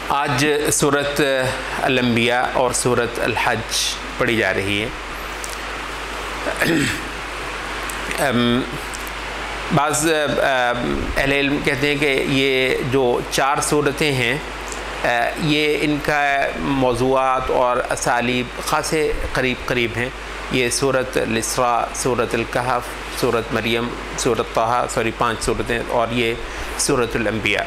آج سورۃ الانبیاء اور سورۃ الحج پڑھی جا رہی ہے۔ بعض اہل علم کہتے ہیں کہ یہ جو 4 صورتیں ہیں یہ ان کا موضوعات اور اسالیب خاصے قریب ہیں۔ یہ سورۃ الاسراء، سورۃ الکہف، سورۃ مریم، سورۃ طٰہٰ، 5 صورتیں، اور یہ سورۃ الانبیاء۔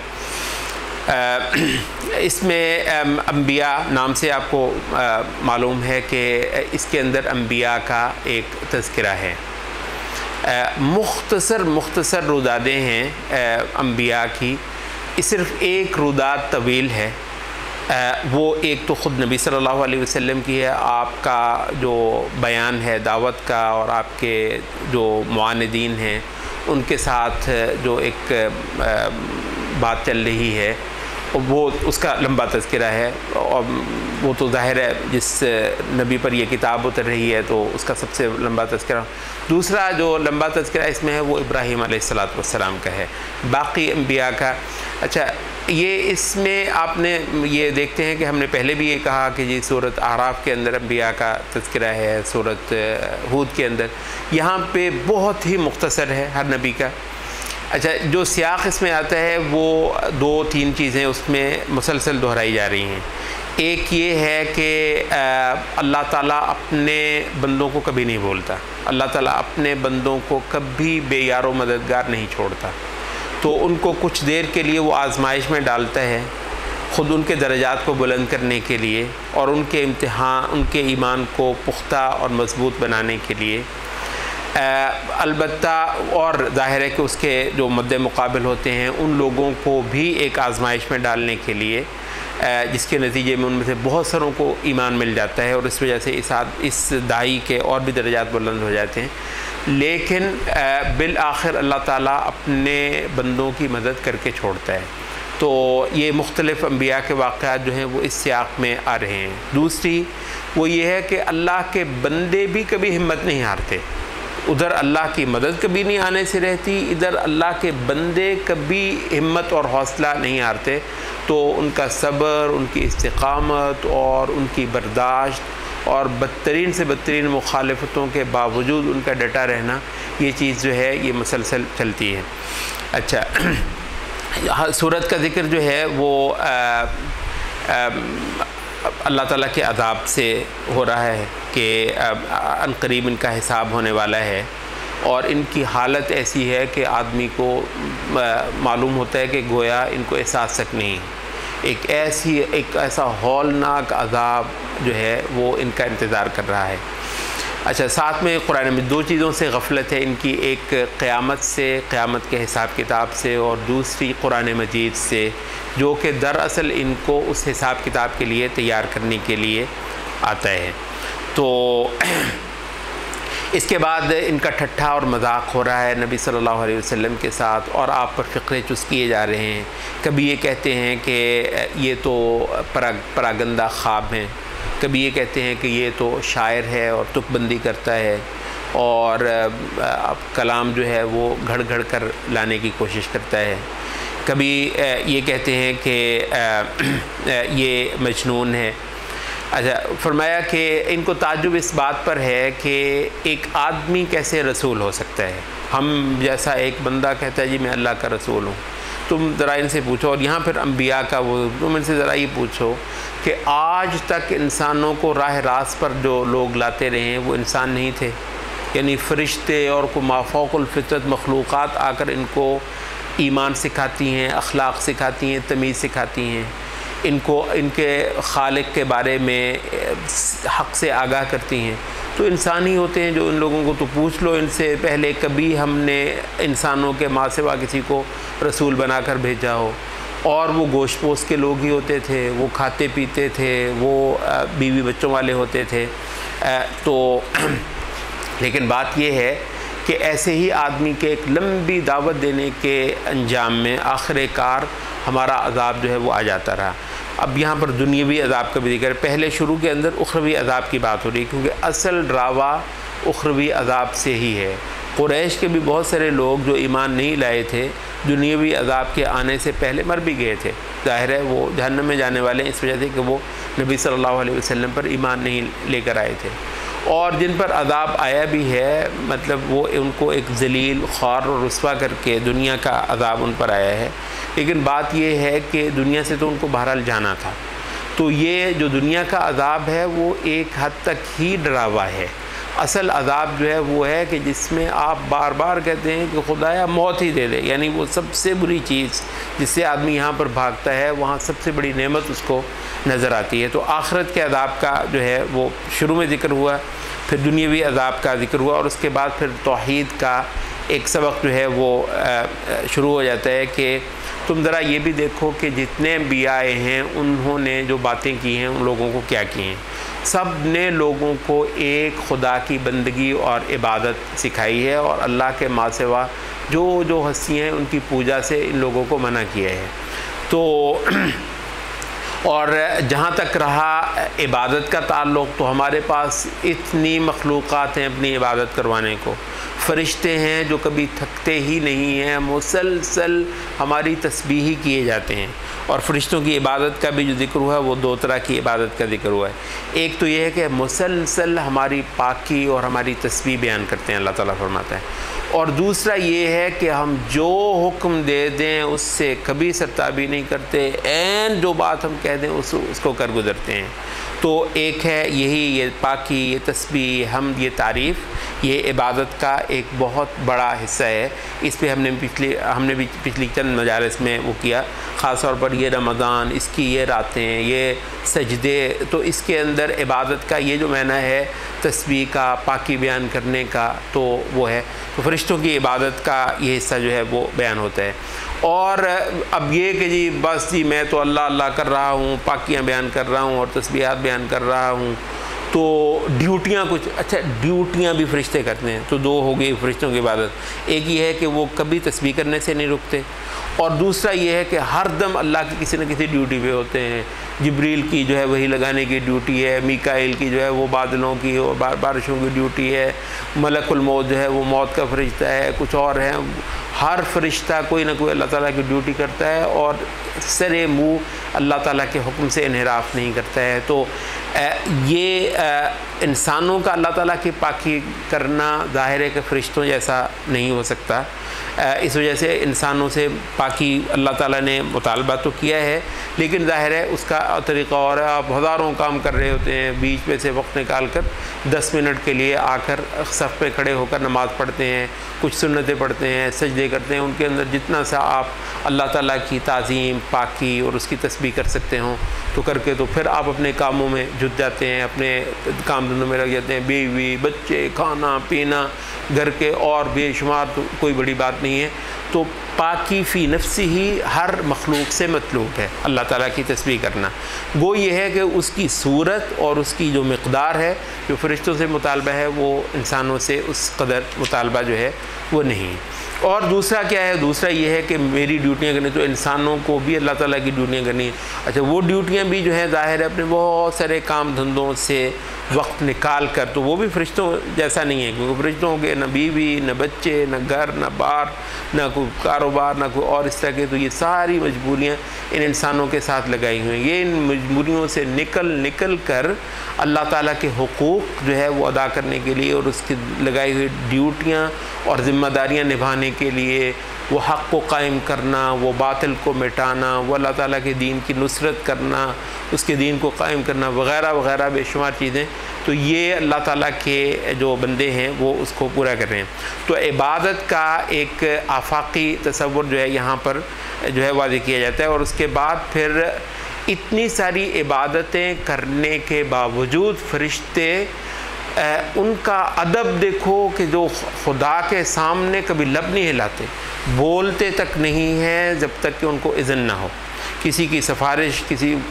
اس میں انبیاء نام سے آپ کو معلوم ہے کہ اس کے اندر انبیاء کا ایک تذکرہ ہے۔ مختصر رودادیں ہیں انبیاء کی، صرف ایک روداد طویل ہے، وہ ایک تو خود نبی صلی اللہ علیہ وسلم کی ہے۔ آپ کا جو بیان ہے دعوت کا، اور آپ کے جو معاندین ہیں ان کے ساتھ جو ایک بات چل رہی ہے وہ اس کا لمبا تذکرہ ہے، اور وہ تو ظاہر ہے جس نبی پر یہ کتاب اتر رہی ہے تو اس کا سب سے لمبا تذکرہ۔ دوسرا جو لمبا تذکرہ اس میں ہے وہ ابراہیم علیہ السلام کا ہے، باقی انبیاء کا۔ اچھا، یہ اس میں آپ نے یہ دیکھتے ہیں کہ ہم نے پہلے بھی یہ کہا کہ یہ سورۃ اعراف کے اندر انبیاء کا تذکرہ ہے، سورۃ ہود کے اندر، یہاں پہ بہت ہی مختصر ہے ہر نبی کا۔ اچھا، جو سیاق اس میں آتا ہے وہ 2-3 چیزیں اس میں مسلسل دہرائی جا رہی ہیں۔ ایک یہ ہے کہ اللہ تعالیٰ اپنے بندوں کو کبھی نہیں بھولتا، اللہ تعالیٰ اپنے بندوں کو کبھی بے یار و مددگار نہیں چھوڑتا، تو ان کو کچھ دیر کے لیے وہ آزمائش میں ڈالتا ہے، خود ان کے درجات کو بلند کرنے کے لیے اور ان کے ان کے ایمان کو پختہ اور مضبوط بنانے کے لیے۔ البتہ اور ظاہر ہے کہ اس کے جو مد مقابل ہوتے ہیں ان لوگوں کو بھی ایک آزمائش میں ڈالنے کے لیے، جس کے نتیجے میں ان میں سے بہت ساروں کو ایمان مل جاتا ہے، اور اس وجہ سے اس داعی کے اور بھی درجات بلند ہو جاتے ہیں۔ لیکن بالآخر اللہ تعالیٰ اپنے بندوں کی مدد کر کے چھوڑتا ہے۔ تو یہ مختلف انبیاء کے واقعات جو ہیں وہ اس سیاق میں آ رہے ہیں۔ دوسری وہ یہ ہے کہ اللہ کے بندے بھی کبھی ہمت نہیں ہارتے، ادھر اللہ کی مدد کبھی نہیں آنے سے رہتی، ادھر اللہ کے بندے کبھی ہمت اور حوصلہ نہیں ہارتے، تو ان کا صبر، ان کی استقامت اور ان کی برداشت اور بدترین سے بدترین مخالفتوں کے باوجود ان کا ڈٹا رہنا، یہ چیز جو ہے یہ مسلسل چلتی ہے۔ اچھا، سورت کا ذکر جو ہے وہ اللہ تعالیٰ کے عذاب سے ہو رہا ہے کہ ان قریب ان کا حساب ہونے والا ہے، اور ان کی حالت ایسی ہے کہ آدمی کو معلوم ہوتا ہے کہ گویا ان کو احساس تک نہیں، ایک ایسا ہولناک عذاب جو ہے وہ ان کا انتظار کر رہا ہے۔ اچھا، ساتھ میں قرآن میں 2 چیزوں سے غفلت ہے ان کی، ایک قیامت سے، قیامت کے حساب کتاب سے، اور دوسری قرآن مجید سے، جو کہ دراصل ان کو اس حساب کتاب کے لیے تیار کرنے کے لیے آتا ہے۔ تو اس کے بعد ان کا ٹھٹھا اور مذاق ہو رہا ہے نبی صلی اللہ علیہ وسلم کے ساتھ، اور آپ پر فقرے چس کیے جا رہے ہیں۔ کبھی یہ کہتے ہیں کہ یہ تو پراگندہ خواب ہیں، کبھی یہ کہتے ہیں کہ یہ تو شاعر ہے اور تک بندی کرتا ہے، اور کلام جو ہے وہ گھڑ گھڑ کر لانے کی کوشش کرتا ہے۔ کبھی یہ کہتے ہیں کہ یہ مجنون ہے۔ اچھا، فرمایا کہ ان کو تعجب اس بات پر ہے کہ ایک آدمی کیسے رسول ہو سکتا ہے، ہم جیسا ایک بندہ کہتا ہے جی میں اللہ کا رسول ہوں۔ تم ذرا ان سے پوچھو، اور یہاں پھر انبیاء کا وہ، تم ان سے ذرا یہ پوچھو کہ آج تک انسانوں کو راہ راست پر جو لوگ لاتے رہے ہیں وہ انسان نہیں تھے، یعنی فرشتے اور کو مافوق الفطرت مخلوقات آ کر ان کو ایمان سکھاتی ہیں، اخلاق سکھاتی ہیں، تمیز سکھاتی ہیں، ان کو ان کے خالق کے بارے میں حق سے آگاہ کرتی ہیں، تو انسان ہی ہوتے ہیں جو ان لوگوں کو تو پوچھ لو ان سے پہلے کبھی ہم نے انسانوں کے ماں سوا کسی کو رسول بنا کر بھیجا ہو، اور وہ گوشت پوش کے لوگ ہی ہوتے تھے، وہ کھاتے پیتے تھے، وہ بیوی بچوں والے ہوتے تھے۔ تو لیکن بات یہ ہے کہ ایسے ہی آدمی کے ایک لمبی دعوت دینے کے انجام میں آخر کار ہمارا عذاب جو ہے وہ آ جاتا رہا۔ اب یہاں پر دنیاوی عذاب کا بھی ذکر ہے، پہلے شروع کے اندر اخروی عذاب کی بات ہو رہی ہے، کیونکہ اصل ڈراوا اخروی عذاب سے ہی ہے۔ قریش کے بھی بہت سارے لوگ جو ایمان نہیں لائے تھے دنیاوی عذاب کے آنے سے پہلے مر بھی گئے تھے، ظاہر ہے وہ جہنم میں جانے والے ہیں اس وجہ سے کہ وہ نبی صلی اللہ علیہ وسلم پر ایمان نہیں لے کر آئے تھے، اور جن پر عذاب آیا بھی ہے مطلب وہ ان کو ایک ذلیل خوار اور رسوا کر کے دنیا کا عذاب ان پر آیا ہے، لیکن بات یہ ہے کہ دنیا سے تو ان کو بہرحال جانا تھا، تو یہ جو دنیا کا عذاب ہے وہ ایک حد تک ہی ڈراوا ہے۔ اصل عذاب جو ہے وہ ہے کہ جس میں آپ بار بار کہتے ہیں کہ خدایا موت ہی دے دے، یعنی وہ سب سے بری چیز جس سے آدمی یہاں پر بھاگتا ہے وہاں سب سے بڑی نعمت اس کو نظر آتی ہے۔ تو آخرت کے عذاب کا جو ہے وہ شروع میں ذکر ہوا، پھر دنیاوی عذاب کا ذکر ہوا، اور اس کے بعد پھر توحید کا ایک سبق جو ہے وہ شروع ہو جاتا ہے کہ تم ذرا یہ بھی دیکھو کہ جتنے انبیاء ہیں انہوں نے جو باتیں کی ہیں ان لوگوں کو کیا کی ہیں، سب نے لوگوں کو ایک خدا کی بندگی اور عبادت سکھائی ہے، اور اللہ کے ماں سوا جو ہستیاں ہیں ان کی پوجا سے ان لوگوں کو منع کیا ہے۔ تو اور جہاں تک رہا عبادت کا تعلق تو ہمارے پاس اتنی مخلوقات ہیں اپنی عبادت کروانے کو، فرشتے ہیں جو کبھی تھکتے ہی نہیں ہیں، مسلسل ہماری تسبیح ہی کیے جاتے ہیں، اور فرشتوں کی عبادت کا بھی جو ذکر ہوا ہے وہ دو طرح کی عبادت کا ذکر ہوا ہے، ایک تو یہ ہے کہ مسلسل ہماری پاکی اور ہماری تسبیح بیان کرتے ہیں اللہ تعالیٰ فرماتا ہے، اور دوسرا یہ ہے کہ ہم جو حکم دے دیں اس سے کبھی سرتابی نہیں کرتے، عین جو بات ہم کہہ دیں اس کو کر گزرتے ہیں۔ تو ایک ہے یہی یہ پاکی، یہ تسبیح، حمد، یہ تعریف، یہ عبادت کا ایک بہت بڑا حصہ ہے۔ اس پہ ہم نے بھی پچھلی چند مجالس میں وہ کیا، خاص طور پر یہ رمضان، اس کی یہ راتیں، یہ سجدے، تو اس کے اندر عبادت کا یہ جو معنی ہے تسبیح کا، پاکی بیان کرنے کا، تو وہ ہے، تو فرشتوں کی عبادت کا یہ حصہ جو ہے وہ بیان ہوتا ہے۔ اور اب یہ کہ جی بس جی میں تو اللہ اللہ کر رہا ہوں، پاکیاں بیان کر رہا ہوں اور تسبیحات بیان کر رہا ہوں، تو ڈیوٹیاں کچھ اچھا ڈیوٹیاں بھی فرشتے کرتے ہیں، تو دو ہو گئی فرشتوں کی عبادت، ایک یہ ہے کہ وہ کبھی تسبیح کرنے سے نہیں رکتے، اور دوسرا یہ ہے کہ ہر دم اللہ کی کسی نہ کسی ڈیوٹی پہ ہوتے ہیں۔ جبریل کی جو ہے وہی لگانے کی ڈیوٹی ہے، میکائیل کی جو ہے وہ بادلوں کی اور بارشوں کی ڈیوٹی ہے، ملک الموت جو ہے وہ موت کا فرشتہ ہے، کچھ اور ہیں، ہر فرشتہ کوئی نہ کوئی اللہ تعالیٰ کی ڈیوٹی کرتا ہے، اور سرے منہ اللہ تعالیٰ کے حکم سے انحراف نہیں کرتا ہے۔ تو یہ انسانوں کا اللہ تعالیٰ کی پاکی کرنا ظاہر ہے کہ فرشتوں جیسا نہیں ہو سکتا، اس وجہ سے انسانوں سے پاکی اللہ تعالیٰ نے مطالبہ تو کیا ہے، لیکن ظاہر ہے اس کا طریقہ اور ہے، آپ ہزاروں کام کر رہے ہوتے ہیں، بیچ میں سے وقت نکال کر 10 منٹ کے لیے آ کر صف پہ کھڑے ہو کر نماز پڑھتے ہیں، کچھ سنتیں پڑھتے ہیں، سجدے کرتے ہیں، ان کے اندر جتنا سا آپ اللہ تعالیٰ کی تعظیم، پاکی اور اس کی تسبیح کر سکتے ہوں تو کر کے تو پھر آپ اپنے کاموں میں جت جاتے ہیں، اپنے کام دھندوں میں لگ جاتے ہیں، بیوی بچے، کھانا پینا، گھر کے اور بے شمار، تو کوئی بڑی بات نہیں ہے۔ تو پاکی فی نفسی ہی ہر مخلوق سے مطلوب ہے اللہ تعالیٰ کی تسبیح کرنا، وہ یہ ہے کہ اس کی صورت اور اس کی جو مقدار ہے جو فرشتوں سے مطالبہ ہے وہ انسانوں سے اس قدر مطالبہ جو ہے وہ نہیں۔ اور دوسرا کیا ہے؟ دوسرا یہ ہے کہ میری ڈیوٹیاں کرنی، تو انسانوں کو بھی اللہ تعالیٰ کی ڈیوٹیاں کرنی ہیں۔ اچھا وہ ڈیوٹیاں بھی جو ہیں ظاہر ہے اپنے بہت سارے کام دھندوں سے وقت نکال کر، تو وہ بھی فرشتوں جیسا نہیں ہے، کیونکہ فرشتوں کے نہ بیوی، نہ بچے، نہ گھر، نہ بار، نہ کوئی کاروبار، نہ کوئی اور اس طرح کے، تو یہ ساری مجبوریاں ان انسانوں کے ساتھ لگائی ہوئی ہیں۔ یہ ان مجبوریوں سے نکل کر اللہ تعالیٰ کے حقوق جو ہے وہ ادا کرنے کے لیے اور اس کی لگائی ہوئی ڈیوٹیاں اور ذمہ داریاں نبھانے کے لیے، وہ حق کو قائم کرنا، وہ باطل کو مٹانا، وہ اللہ تعالیٰ کے دین کی نصرت کرنا، اس کے دین کو قائم کرنا، وغیرہ وغیرہ بے شمار چیزیں، تو یہ اللہ تعالیٰ کے جو بندے ہیں وہ اس کو پورا کر رہے ہیں۔ تو عبادت کا ایک آفاقی تصور جو ہے یہاں پر جو ہے واضح کیا جاتا ہے، اور اس کے بعد پھر اتنی ساری عبادتیں کرنے کے باوجود فرشتے ان کا ادب دیکھو کہ جو خدا کے سامنے کبھی لب نہیں ہلاتے، بولتے تک نہیں ہیں جب تک کہ ان کو اذن نہ ہو، کسی کی سفارش،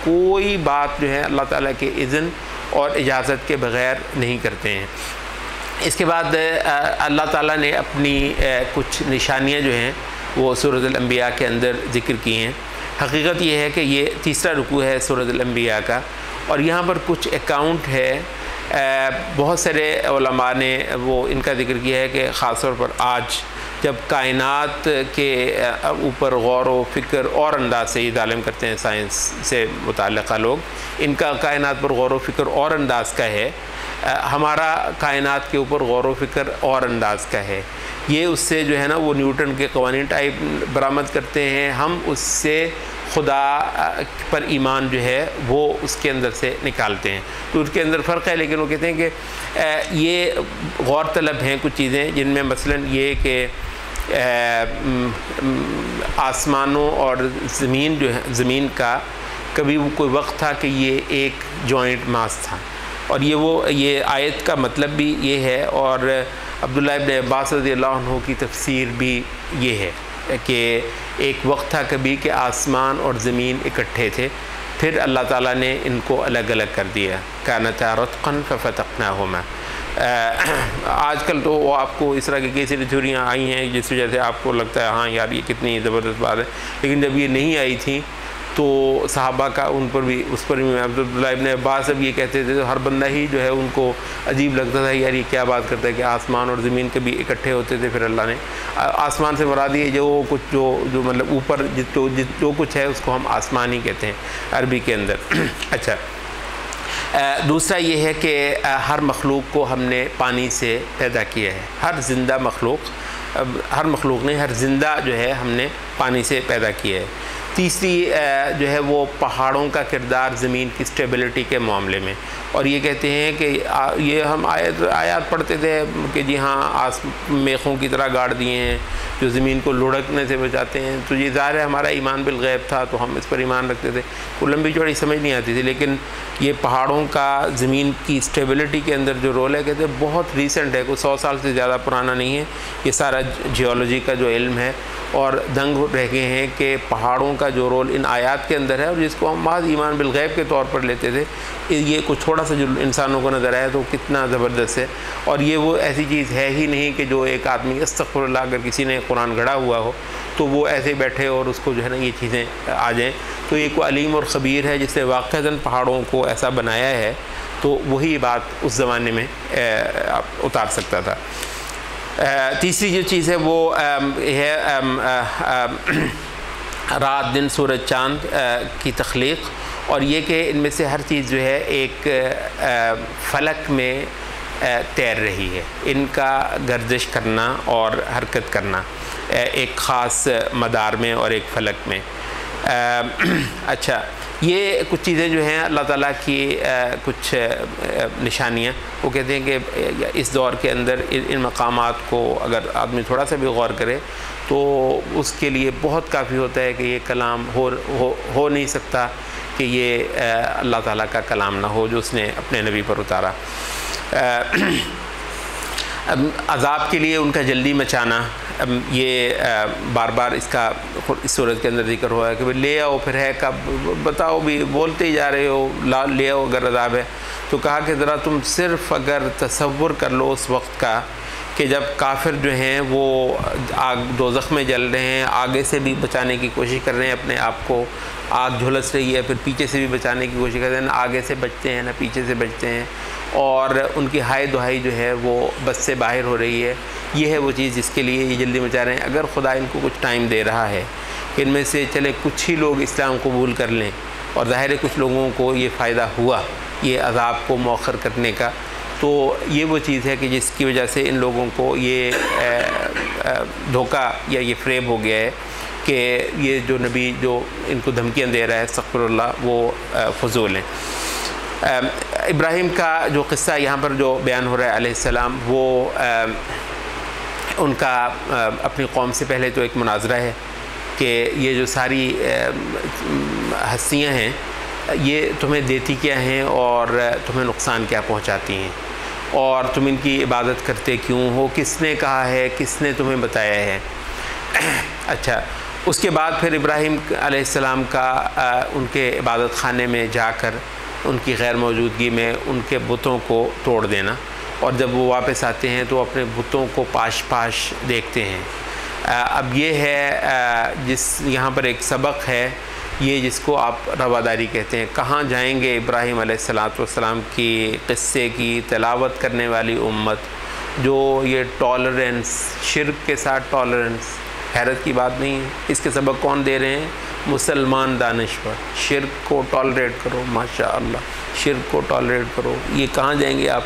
کوئی بات جو ہے اللہ تعالیٰ کے اذن اور اجازت کے بغیر نہیں کرتے ہیں۔ اس کے بعد اللہ تعالیٰ نے اپنی کچھ نشانیاں جو ہیں وہ سورۃ الانبیاء کے اندر ذکر کی ہیں۔ حقیقت یہ ہے کہ یہ تیسرا رکوع ہے سورۃ الانبیاء کا، اور یہاں پر کچھ اکاؤنٹ ہے بہت سارے علماء نے وہ ان کا ذکر کیا ہے کہ خاص طور پر آج جب کائنات کے اوپر غور و فکر اور انداز سے یہ ظالم کرتے ہیں سائنس سے متعلقہ لوگ، ان کا کائنات پر غور و فکر اور انداز کا ہے، ہمارا کائنات کے اوپر غور و فکر اور انداز کا ہے۔ یہ اس سے جو ہے نا وہ نیوٹن کے قوانین ٹائپ برآمد کرتے ہیں، ہم اس سے خدا پر ایمان جو ہے وہ اس کے اندر سے نکالتے ہیں۔ تو اس کے اندر فرق ہے، لیکن وہ کہتے ہیں کہ یہ غور طلب ہیں کچھ چیزیں، جن میں مثلاً یہ کہ آسمانوں اور زمین جو ہے، زمین کا کبھی وہ کوئی وقت تھا کہ یہ ایک جوائنٹ ماس تھا، اور یہ آیت کا مطلب بھی یہ ہے، اور عبداللہ ابن عباس رضی اللہ عنہ کی تفسیر بھی یہ ہے کہ ایک وقت تھا کبھی کہ آسمان اور زمین اکٹھے تھے، پھر اللہ تعالیٰ نے ان کو الگ الگ کر دیا، کانتا رتقا ففتقناہما۔ آج کل تو وہ آپ کو اس طرح کی کئی ساری تھیوریاں آئی ہیں جس وجہ سے آپ کو لگتا ہے ہاں یار یہ کتنی زبردست بات ہے، لیکن جب یہ نہیں آئی تھیں تو صحابہ کا ان پر بھی، اس پر بھی عبداللہ ابن عباس جب یہ کہتے تھے تو ہر بندہ ہی جو ہے ان کو عجیب لگتا تھا، یار یہ کیا بات کرتا ہے کہ آسمان اور زمین کبھی اکٹھے ہوتے تھے، پھر اللہ نے آسمان سے مراد یہ جو کچھ جو مطلب اوپر جو کچھ ہے اس کو ہم آسمان ہی کہتے ہیں عربی کے اندر۔ اچھا، دوسرا یہ ہے کہ ہر مخلوق کو ہم نے پانی سے پیدا کیا ہے، ہر زندہ مخلوق، ہر مخلوق نہیں، ہر زندہ جو ہے ہم نے پانی سے پیدا کیا ہے۔ تیسری جو ہے وہ پہاڑوں کا کردار زمین کی سٹیبلٹی کے معاملے میں، اور یہ کہتے ہیں کہ یہ ہم آیات پڑھتے تھے کہ جی ہاں میخوں کی طرح گاڑ دیے ہیں جو زمین کو لڑکنے سے بچاتے ہیں، تو یہ ظاہر ہے ہمارا ایمان بالغیب تھا تو ہم اس پر ایمان رکھتے تھے، وہ لمبی چوڑی سمجھ نہیں آتی تھی، لیکن یہ پہاڑوں کا زمین کی سٹیبلٹی کے اندر جو رول ہے کہتے ہیں بہت ریسنٹ ہے، کوئی 100 سال سے زیادہ پرانا نہیں ہے، یہ سارا جیولوجی کا جو علم ہے، اور دنگ رہ گئے ہیں کہ پہاڑوں کا جو رول ان آیات کے اندر ہے، اور جس کو ہم محض ایمان بالغیب کے طور پر لیتے تھے، یہ کچھ تھوڑا سا جو انسانوں کو نظر آیا تو کتنا زبردست ہے، اور یہ وہ ایسی چیز ہے ہی نہیں کہ جو ایک آدمی استغفر اللہ اگر کسی نے قرآن گھڑا ہوا ہو تو وہ ایسے بیٹھے اور اس کو جو ہے نا یہ چیزیں آ جائیں، تو یہ کوئی علیم اور خبیر ہے جس نے واقعتاً پہاڑوں کو ایسا بنایا ہے، تو وہی بات اس زمانے میں اتار سکتا تھا۔ تیسری جو چیز ہے وہ ہے رات دن سورج چاند کی تخلیق، اور یہ کہ ان میں سے ہر چیز جو ہے ایک فلک میں تیر رہی ہے، ان کا گردش کرنا اور حرکت کرنا ایک خاص مدار میں اور ایک فلک میں۔ اچھا، یہ کچھ چیزیں جو ہیں اللہ تعالیٰ کی کچھ نشانیاں، وہ کہتے ہیں کہ اس دور کے اندر ان مقامات کو اگر آدمی تھوڑا سا بھی غور کرے تو اس کے لیے بہت کافی ہوتا ہے کہ یہ کلام ہو نہیں سکتا کہ یہ اللہ تعالیٰ کا کلام نہ ہو جو اس نے اپنے نبی پر اتارا۔ عذاب کے لیے ان کا جلدی مچانا، یہ بار بار اس کا اس صورت کے اندر ذکر ہوا ہے کہ لے آؤ، پھر ہے کب بتاؤ، بھی بولتے ہی جا رہے ہو لے آؤ اگر عذاب ہے، تو کہا کہ ذرا تم صرف اگر تصور کر لو اس وقت کا کہ جب کافر جو ہیں وہ آگ دوزخ میں جل رہے ہیں، آگے سے بھی بچانے کی کوشش کر رہے ہیں اپنے آپ کو، آگ جھلس رہی ہے، پھر پیچھے سے بھی بچانے کی کوشش کر رہے ہیں، نہ آگے سے بچتے ہیں نہ پیچھے سے بچتے ہیں، اور ان کی ہائے دہائی جو ہے وہ بس سے باہر ہو رہی ہے۔ یہ ہے وہ چیز جس کے لیے یہ جلدی مچا رہے ہیں۔ اگر خدا ان کو کچھ ٹائم دے رہا ہے کہ ان میں سے چلے کچھ ہی لوگ اسلام قبول کر لیں، اور ظاہر ہے کچھ لوگوں کو یہ فائدہ ہوا یہ عذاب کو مؤخر کرنے کا، تو یہ وہ چیز ہے کہ جس کی وجہ سے ان لوگوں کو یہ دھوکہ یا یہ فریب ہو گیا ہے کہ یہ جو نبی جو ان کو دھمکیاں دے رہا ہے استغفر اللہ وہ فضول ہیں۔ ابراہیم کا جو قصہ یہاں پر جو بیان ہو رہا ہے علیہ السلام، وہ ان کا اپنی قوم سے پہلے تو ایک مناظرہ ہے کہ یہ جو ساری ہستیاں ہیں یہ تمہیں دیتی کیا ہیں اور تمہیں نقصان کیا پہنچاتی ہیں، اور تم ان کی عبادت کرتے کیوں ہو، کس نے کہا ہے، کس نے تمہیں بتایا ہے۔ اچھا، اس کے بعد پھر ابراہیم علیہ السلام کا ان کے عبادت خانے میں جا کر ان کی غیر موجودگی میں ان کے بتوں کو توڑ دینا، اور جب وہ واپس آتے ہیں تو اپنے بتوں کو پاش پاش دیکھتے ہیں۔ اب یہ ہے جس یہاں پر ایک سبق ہے یہ جس کو آپ رواداری کہتے ہیں. کہاں جائیں گے ابراہیم علیہ السلام کی قصے کی تلاوت کرنے والی امت جو یہ ٹالرنس، شرک کے ساتھ ٹالرنس، حیرت کی بات نہیں ہے. اس کے سبق کون دے رہے ہیں؟ مسلمان دانشور. شرک کو ٹالریٹ کرو، ماشاء اللہ شرک کو ٹالریٹ کرو. یہ کہاں جائیں گے آپ؟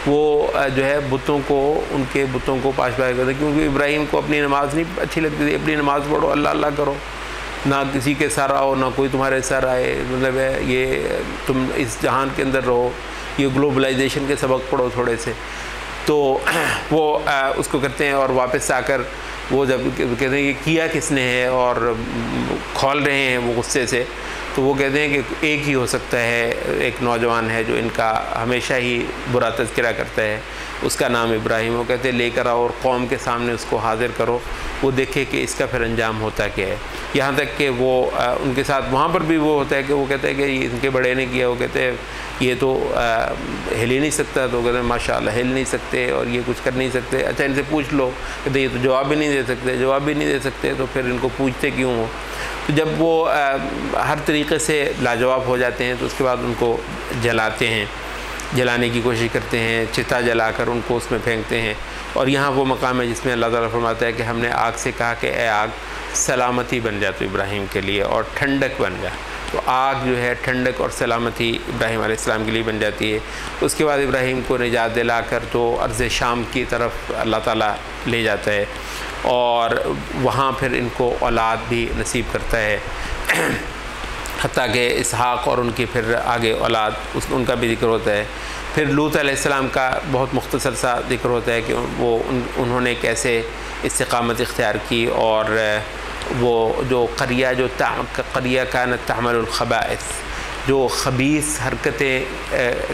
وہ جو ہے بتوں کو، ان کے بتوں کو پاش پاش کرتے، کیونکہ ابراہیم کو اپنی نماز نہیں اچھی لگتی تھی. اپنی نماز پڑھو، اللہ اللہ کرو، نہ کسی کے سر آؤ نہ کوئی تمہارے سر آئے. مطلب ہے یہ تم اس جہان کے اندر رہو. یہ گلوبلائزیشن کے سبق پڑھو تھوڑے سے. تو وہ اس کو کرتے ہیں اور واپس آ کر وہ جب کہتے ہیں کہ کیا کس نے ہے اور کھول رہے ہیں وہ غصے سے، تو وہ کہتے ہیں کہ ایک ہی ہو سکتا ہے، ایک نوجوان ہے جو ان کا ہمیشہ ہی برا تذکرہ کرتا ہے، اس کا نام ابراہیم. وہ کہتے ہیں لے کر آؤ اور قوم کے سامنے اس کو حاضر کرو، وہ دیکھے کہ اس کا پھر انجام ہوتا کیا ہے. یہاں تک کہ وہ ان کے ساتھ وہاں پر بھی وہ ہوتا ہے کہ وہ کہتے ہیں کہ ان کے بڑے نے کیا. وہ کہتے ہیں یہ تو ہل ہی نہیں سکتا. تو کہتے ہیں ماشاءاللہ ہل نہیں سکتے اور یہ کچھ کر نہیں سکتے. اچھا ان سے پوچھ لو. کہتے یہ تو جواب بھی نہیں دے سکتے. تو پھر ان کو پوچھتے کیوں ہو؟ تو جب وہ ہر طریقے سے لاجواب ہو جاتے ہیں تو اس کے بعد ان کو جلاتے ہیں، جلانے کی کوشش کرتے ہیں، چتا جلا کر ان کو اس میں پھینکتے ہیں. اور یہاں وہ مقام ہے جس میں اللہ تعالیٰ فرماتا ہے کہ ہم نے آگ سے کہا کہ اے آگ سلامتی بن جا تو ابراہیم کے لیے اور ٹھنڈک بن جا. تو آگ جو ہے ٹھنڈک اور سلامتی ابراہیم علیہ السلام کے لیے بن جاتی ہے. اس کے بعد ابراہیم کو نجات دلا کر تو ارض شام کی طرف اللہ تعالیٰ لے جاتا ہے اور وہاں پھر ان کو اولاد بھی نصیب کرتا ہے، حتیٰ کہ اسحاق اور ان کی پھر آگے اولاد ان کا بھی ذکر ہوتا ہے. پھر لوط علیہ السلام کا بہت مختصر سا ذکر ہوتا ہے کہ وہ انہوں نے کیسے استقامت اختیار کی اور وہ جو قریہ کانت تعمل الخبائث، جو خبیث حرکتیں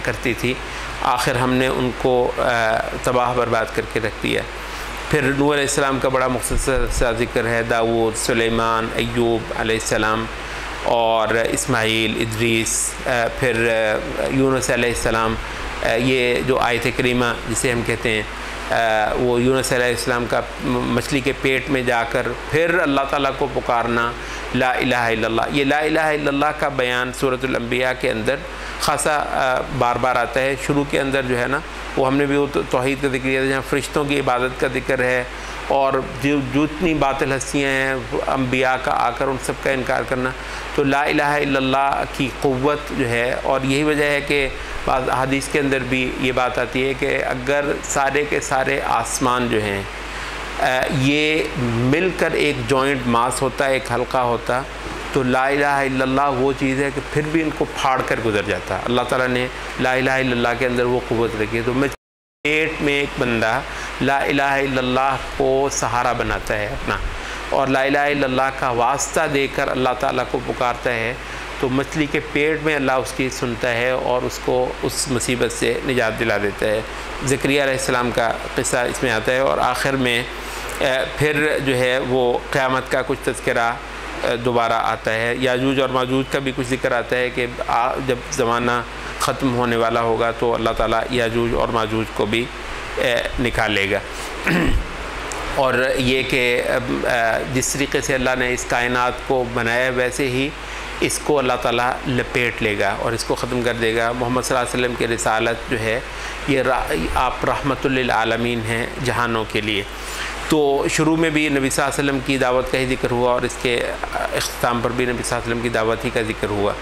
کرتی تھی، آخر ہم نے ان کو تباہ برباد کر کے رکھ دیا. پھر نوح علیہ السلام کا بڑا مختصر سا ذکر ہے، داؤد، سلیمان، ایوب علیہ السلام اور اسماعیل، ادریس، پھر یونس علیہ السلام. یہ جو آیت کریمہ جسے ہم کہتے ہیں وہ یونس علیہ السلام کا مچھلی کے پیٹ میں جا کر پھر اللہ تعالیٰ کو پکارنا، لا الہ الا اللہ. یہ لا الہ الا اللہ کا بیان سورۃ الانبیاء کے اندر خاصا بار بار آتا ہے. شروع کے اندر جو ہے نا وہ ہم نے بھی وہ توحید کا ذکر کیا تھا، جہاں فرشتوں کی عبادت کا ذکر ہے اور جتنی باطل ہستیاں ہیں انبیاء کا آ کر ان سب کا انکار کرنا. تو لا الہ الا اللہ کی قوت جو ہے، اور یہی وجہ ہے کہ بعض احادیث کے اندر بھی یہ بات آتی ہے کہ اگر سارے کے سارے آسمان جو ہیں یہ مل کر ایک جوائنٹ ماس ہوتا، ایک حلقہ ہوتا، تو لا الہ الا اللہ وہ چیز ہے کہ پھر بھی ان کو پھاڑ کر گزر جاتا. اللہ تعالیٰ نے لا الہ الا اللہ کے اندر وہ قوت رکھی ہے. تو میں پیٹ میں ایک بندہ لا الہ الا اللہ کو سہارا بناتا ہے اپنا، اور لا الہ الا اللہ کا واسطہ دے کر اللہ تعالیٰ کو پکارتا ہے، تو مچھلی کے پیٹ میں اللہ اس کی سنتا ہے اور اس کو اس مصیبت سے نجات دلا دیتا ہے. زکریا علیہ السلام کا قصہ اس میں آتا ہے. اور آخر میں پھر جو ہے وہ قیامت کا کچھ تذکرہ دوبارہ آتا ہے. یاجوج اور ماجوج کا بھی کچھ ذکر آتا ہے کہ جب زمانہ ختم ہونے والا ہوگا تو اللہ تعالیٰ یاجوج اور ماجوج کو بھی نکالے گا. اور یہ کہ جس طریقے سے اللہ نے اس کائنات کو بنایا ویسے ہی اس کو اللہ تعالیٰ لپیٹ لے گا اور اس کو ختم کر دے گا. محمد صلی اللہ علیہ وسلم کی رسالت جو ہے یہ آپ رحمت للعالمین ہیں جہانوں کے لیے. تو شروع میں بھی نبی صلی اللہ علیہ وسلم کی دعوت کا ہی ذکر ہوا اور اس کے اختتام پر بھی نبی صلی اللہ علیہ وسلم کی دعوت ہی کا ذکر ہوا.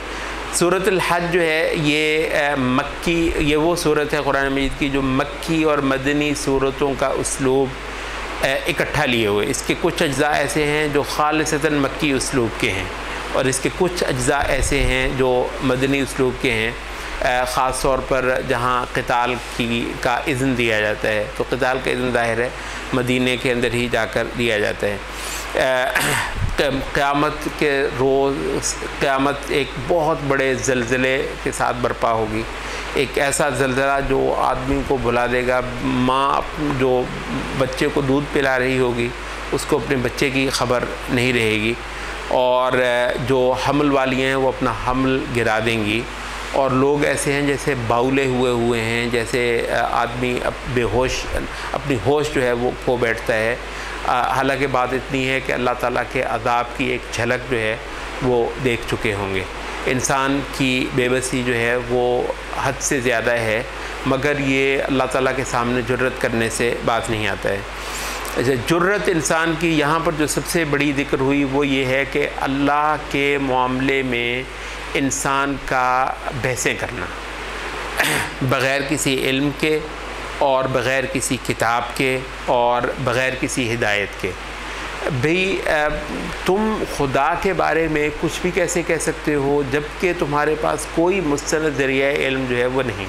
سورۃ الحج جو ہے یہ مکی، یہ وہ صورت ہے قرآن مجید کی جو مکی اور مدنی صورتوں کا اسلوب اکٹھا لیے ہوئے. اس کے کچھ اجزاء ایسے ہیں جو خالصتاً مکی اسلوب کے ہیں اور اس کے کچھ اجزاء ایسے ہیں جو مدنی اسلوب کے ہیں، خاص طور پر جہاں قتال کا اذن دیا جاتا ہے. تو قتال کا اذن ظاہر ہے مدینے کے اندر ہی جا کر دیا جاتا ہے. قیامت کے روز قیامت ایک بہت بڑے زلزلے کے ساتھ برپا ہوگی. ایک ایسا زلزلہ جو آدمی کو بھلا دے گا. ماں جو بچے کو دودھ پلا رہی ہوگی اس کو اپنے بچے کی خبر نہیں رہے گی، اور جو حمل والی ہیں وہ اپنا حمل گرا دیں گی، اور لوگ ایسے ہیں جیسے باولے ہوئے ہیں، جیسے آدمی بے ہوش اپنی ہوش جو ہے وہ کھو بیٹھتا ہے. حالانکہ بات اتنی ہے کہ اللہ تعالیٰ کے عذاب کی ایک جھلک جو ہے وہ دیکھ چکے ہوں گے۔ انسان کی بے بسی جو ہے وہ حد سے زیادہ ہے، مگر یہ اللہ تعالیٰ کے سامنے جرت کرنے سے بات نہیں آتا ہے۔ اچھا، جرت انسان کی یہاں پر جو سب سے بڑی ذکر ہوئی وہ یہ ہے کہ اللہ کے معاملے میں انسان کا بحثیں کرنا بغیر کسی علم کے اور بغیر کسی کتاب کے اور بغیر کسی ہدایت کے۔ بھئی تم خدا کے بارے میں کچھ بھی کیسے کہہ سکتے ہو جب کہ تمہارے پاس کوئی مستند ذریعہ علم جو ہے وہ نہیں۔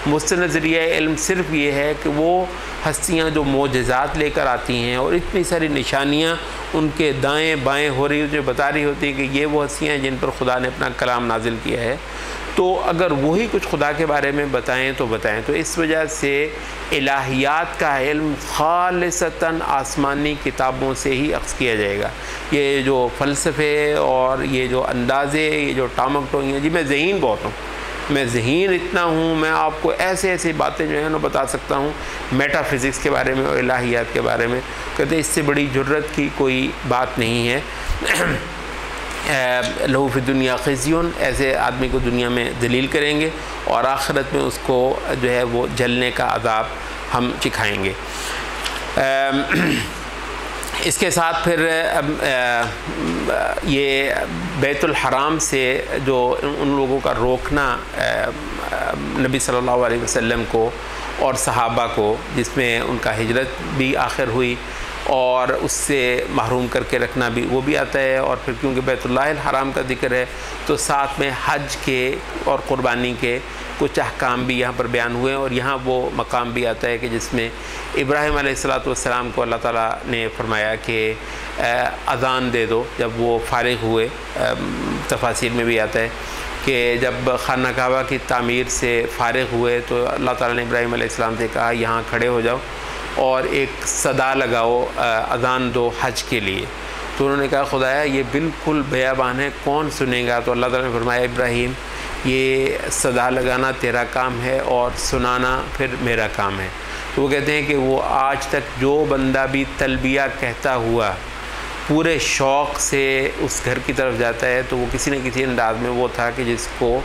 مستند ذریعہ علم صرف یہ ہے کہ وہ ہستیاں جو معجزات لے کر آتی ہیں اور اتنی ساری نشانیاں ان کے دائیں بائیں ہو رہی ہوتی ہیں، بتا رہی ہوتی ہیں کہ یہ وہ ہستیاں ہیں جن پر خدا نے اپنا کلام نازل کیا ہے، تو اگر وہی کچھ خدا کے بارے میں بتائیں تو بتائیں۔ تو اس وجہ سے الہیات کا علم خالصتاً آسمانی کتابوں سے ہی اخذ کیا جائے گا۔ یہ جو فلسفے اور یہ جو اندازے، یہ جو ٹامک ٹوئیں ہیں، جی میں ذہین بہت ہوں، میں ذہین اتنا ہوں، میں آپ کو ایسے ایسی باتیں جو ہیں نا بتا سکتا ہوں میٹا فزکس کے بارے میں اور الہیات کے بارے میں، کہتے ہیں اس سے بڑی جرت کی کوئی بات نہیں ہے۔ لہو فی الدنیا خزیون، ایسے آدمی کو دنیا میں ذلیل کریں گے اور آخرت میں اس کو جو ہے وہ جلنے کا عذاب ہم چکھائیں گے۔ اس کے ساتھ پھر یہ بیت الحرام سے جو ان لوگوں کا روکنا نبی صلی اللہ علیہ وسلم کو اور صحابہ کو، جس میں ان کا ہجرت بھی آخر ہوئی اور اس سے محروم کر کے رکھنا بھی وہ بھی آتا ہے، اور پھر کیونکہ بیت اللہ الحرام کا ذکر ہے تو ساتھ میں حج کے اور قربانی کے کچھ احکام بھی یہاں پر بیان ہوئے ہیں، اور یہاں وہ مقام بھی آتا ہے کہ جس میں ابراہیم علیہ السلام کو اللہ تعالیٰ نے فرمایا کہ اذان دے دو جب وہ فارغ ہوئے۔ تفاسیر میں بھی آتا ہے کہ جب خانہ کعبہ کی تعمیر سے فارغ ہوئے تو اللہ تعالیٰ نے ابراہیم علیہ السلام سے کہا یہاں کھڑے ہو جاؤ اور ایک صدا لگاؤ، اذان دو حج کے لیے۔ تو انہوں نے کہا خدایا یہ بالکل بیابان ہے، کون سنے گا؟ تو اللہ تعالیٰ نے فرمایا ابراہیم یہ صدا لگانا تیرا کام ہے اور سنانا پھر میرا کام ہے۔ تو وہ کہتے ہیں کہ وہ آج تک جو بندہ بھی تلبیہ کہتا ہوا پورے شوق سے اس گھر کی طرف جاتا ہے تو وہ کسی نہ کسی انداز میں وہ تھا کہ جس کو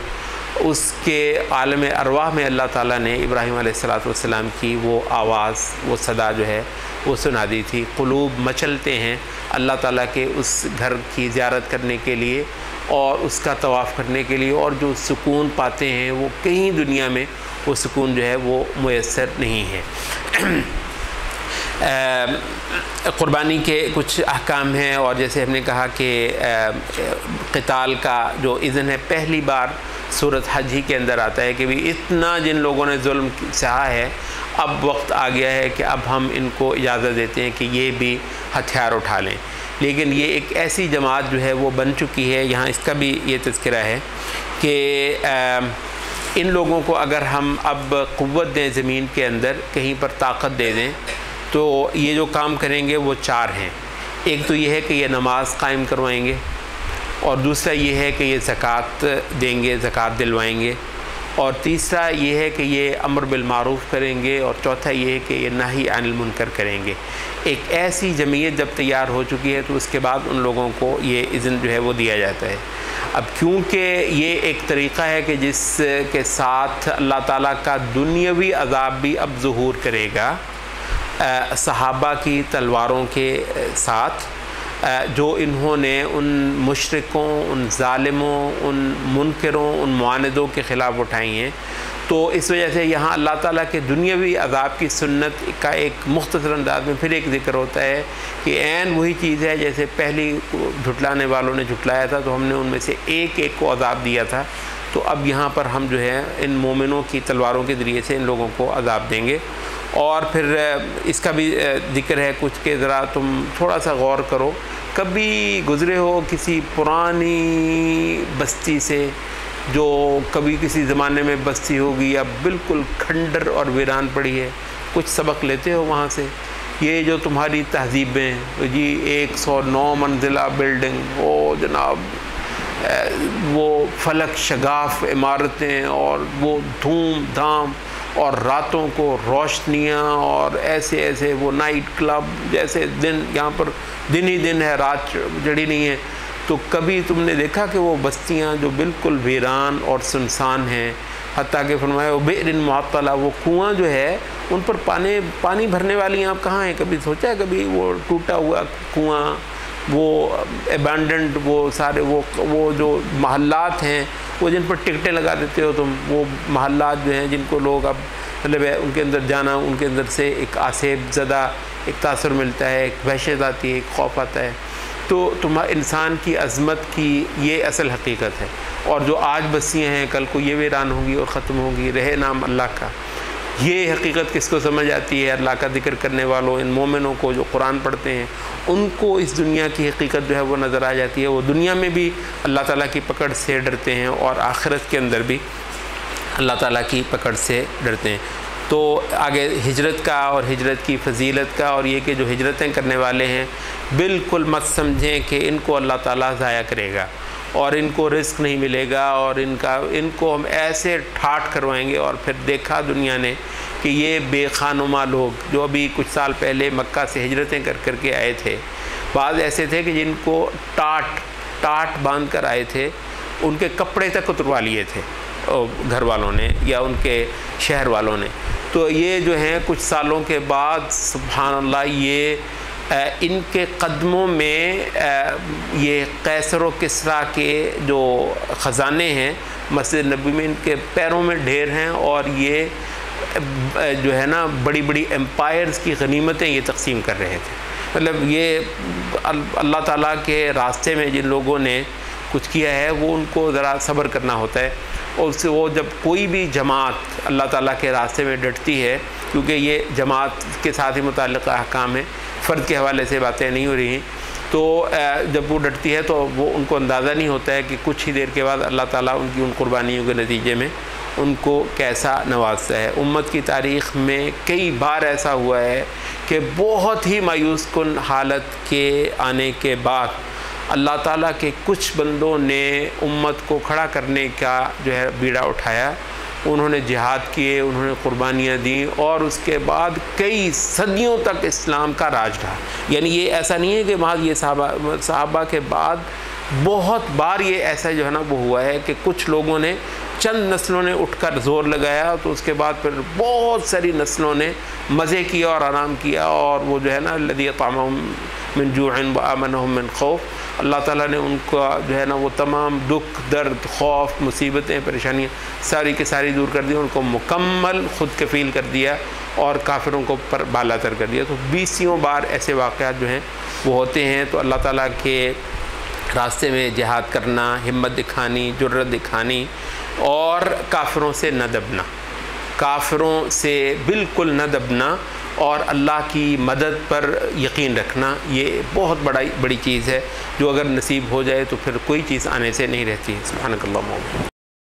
اس کے عالم ارواح میں اللہ تعالیٰ نے ابراہیم علیہ السلام کی وہ آواز، وہ صدا جو ہے وہ سنا دی تھی۔ قلوب مچلتے ہیں اللہ تعالیٰ کے اس گھر کی زیارت کرنے کے لیے اور اس کا طواف کرنے کے لیے، اور جو سکون پاتے ہیں وہ کہیں دنیا میں وہ سکون جو ہے وہ میسر نہیں ہے۔ قربانی کے کچھ احکام ہیں، اور جیسے ہم نے کہا کہ قتال کا جو اذن ہے پہلی بار سورۃ حج ہی کے اندر آتا ہے کہ بھی اتنا جن لوگوں نے ظلم سہا ہے اب وقت آ گیا ہے کہ اب ہم ان کو اجازت دیتے ہیں کہ یہ بھی ہتھیار اٹھا لیں۔ لیکن یہ ایک ایسی جماعت جو ہے وہ بن چکی ہے، یہاں اس کا بھی یہ تذکرہ ہے کہ ان لوگوں کو اگر ہم اب قوت دیں زمین کے اندر، کہیں پر طاقت دے دیں، تو یہ جو کام کریں گے وہ چار ہیں۔ ایک تو یہ ہے کہ یہ نماز قائم کروائیں گے، اور دوسرا یہ ہے کہ یہ زکوٰۃ دیں گے، زکوٰۃ دلوائیں گے، اور تیسرا یہ ہے کہ یہ امر بالمعروف کریں گے، اور چوتھا یہ ہے کہ یہ نہی عن المنکر کریں گے۔ ایک ایسی جمعیت جب تیار ہو چکی ہے تو اس کے بعد ان لوگوں کو یہ اذن جو ہے وہ دیا جاتا ہے۔ اب کیونکہ یہ ایک طریقہ ہے کہ جس کے ساتھ اللہ تعالیٰ کا دنیاوی عذاب بھی اب ظہور کرے گا صحابہ کی تلواروں کے ساتھ، جو انہوں نے ان مشرکوں، ان ظالموں، ان منکروں، ان معاندوں کے خلاف اٹھائی ہیں۔ تو اس وجہ سے یہاں اللہ تعالیٰ کے دنیاوی عذاب کی سنت کا ایک مختصر انداز میں پھر ایک ذکر ہوتا ہے کہ عین وہی چیز ہے جیسے پہلی جھٹلانے والوں نے جھٹلایا تھا تو ہم نے ان میں سے ایک ایک کو عذاب دیا تھا، تو اب یہاں پر ہم جو ہے ان مومنوں کی تلواروں کے ذریعے سے ان لوگوں کو عذاب دیں گے۔ اور پھر اس کا بھی ذکر ہے کچھ کہ ذرا تم تھوڑا سا غور کرو، کبھی گزرے ہو کسی پرانی بستی سے جو کبھی کسی زمانے میں بستی ہوگی یا بالکل کھنڈر اور ویران پڑی ہے، کچھ سبق لیتے ہو وہاں سے؟ یہ جو تمہاری تہذیبیں جی 109 منزلہ بلڈنگ، او جناب وہ فلک شگاف عمارتیں اور وہ دھوم دھام اور راتوں کو روشنیاں اور ایسے ایسے وہ نائٹ کلب، جیسے دن یہاں پر دن ہی دن ہے، رات جڑی نہیں ہے، تو کبھی تم نے دیکھا کہ وہ بستیاں جو بالکل ویران اور سنسان ہیں، حتیٰ کہ فرمایا وہ بئر معطلہ، وہ کنواں جو ہے ان پر پانی بھرنے والی آپ کہاں ہیں؟ کبھی سوچا ہے کبھی وہ ٹوٹا ہوا کنواں، وہ ایبانڈنڈ، وہ سارے وہ جو محلات ہیں، وہ جن پر ٹکٹیں لگا دیتے ہو تم، وہ محلات جو ہیں جن کو لوگ اب مطلب ہے ان کے اندر جانا، ان کے اندر سے ایک آسیب زدہ ایک تاثر ملتا ہے، ایک وحشت آتی ہے، ایک خوف آتا ہے۔ تو انسان کی عظمت کی یہ اصل حقیقت ہے، اور جو آج بستیاں ہیں کل کو یہ ویران ہوں گی اور ختم ہوں گی، رہے نام اللہ کا۔ یہ حقیقت کس کو سمجھ آتی ہے؟ اللہ کا ذکر کرنے والوں، ان مومنوں کو جو قرآن پڑھتے ہیں، ان کو اس دنیا کی حقیقت جو ہے وہ نظر آ جاتی ہے۔ وہ دنیا میں بھی اللہ تعالیٰ کی پکڑ سے ڈرتے ہیں اور آخرت کے اندر بھی اللہ تعالیٰ کی پکڑ سے ڈرتے ہیں۔ تو آگے ہجرت کا اور ہجرت کی فضیلت کا، اور یہ کہ جو ہجرتیں کرنے والے ہیں بالکل مت سمجھیں کہ ان کو اللہ تعالیٰ ضائع کرے گا اور ان کو رزق نہیں ملے گا، اور ان کو ہم ایسے ٹھاٹھ کروائیں گے۔ اور پھر دیکھا دنیا نے کہ یہ بے خانما لوگ جو ابھی کچھ سال پہلے مکہ سے ہجرتیں کر کے آئے تھے، بعض ایسے تھے کہ جن کو ٹاٹ باندھ کر آئے تھے، ان کے کپڑے تک اتروا لیے تھے گھر والوں نے یا ان کے شہر والوں نے۔ تو یہ جو ہیں کچھ سالوں کے بعد سبحان اللہ یہ ان کے قدموں میں یہ قیصر و کسریٰ کے جو خزانے ہیں مسجد نبی میں، ان کے پیروں میں ڈھیر ہیں، اور یہ جو ہے نا بڑی بڑی ایمپائرز کی غنیمتیں یہ تقسیم کر رہے تھے۔ مطلب یہ اللہ تعالیٰ کے راستے میں جن لوگوں نے کچھ کیا ہے وہ ان کو ذرا صبر کرنا ہوتا ہے، اور اس سے وہ جب کوئی بھی جماعت اللہ تعالیٰ کے راستے میں ڈٹتی ہے، کیونکہ یہ جماعت کے ساتھ ہی متعلقہ احکام ہے، فرد کے حوالے سے باتیں نہیں ہو رہی ہیں، تو جب وہ ڈٹتی ہے تو وہ ان کو اندازہ نہیں ہوتا ہے کہ کچھ ہی دیر کے بعد اللہ تعالیٰ ان کی ان قربانیوں کے نتیجے میں ان کو کیسا نوازتا ہے۔ امت کی تاریخ میں کئی بار ایسا ہوا ہے کہ بہت ہی مایوس کن حالت کے آنے کے بعد اللہ تعالیٰ کے کچھ بندوں نے امت کو کھڑا کرنے کا جو ہے بیڑا اٹھایا، انہوں نے جہاد کیے، انہوں نے قربانیاں دیں، اور اس کے بعد کئی صدیوں تک اسلام کا راج رہا۔ یعنی یہ ایسا نہیں ہے کہ محض یہ صحابہ کے بعد بہت بار یہ ایسا جو ہے نا وہ ہوا ہے کہ کچھ لوگوں نے چند نسلوں نے اٹھ کر زور لگایا، تو اس کے بعد پھر بہت ساری نسلوں نے مزے کیا اور آرام کیا، اور وہ جو ہے نا الذی اطعمہم من جوع وآمنہم من خوف، اللہ تعالیٰ نے ان کا جو ہے نا وہ تمام دکھ، درد، خوف، مصیبتیں، پریشانیاں ساری کے ساری دور کر دی، ان کو مکمل خود کفیل کر دیا اور کافروں کو پر بالا تر کر دیا۔ تو 20 بار ایسے واقعات جو ہیں وہ ہوتے ہیں۔ تو اللہ تعالیٰ کے راستے میں جہاد کرنا، ہمت دکھانی، جرت دکھانی، اور کافروں سے نہ دبنا، کافروں سے بالکل نہ دبنا، اور اللہ کی مدد پر یقین رکھنا، یہ بہت بڑی چیز ہے جو اگر نصیب ہو جائے تو پھر کوئی چیز آنے سے نہیں رہتی۔ سبحانک اللہم۔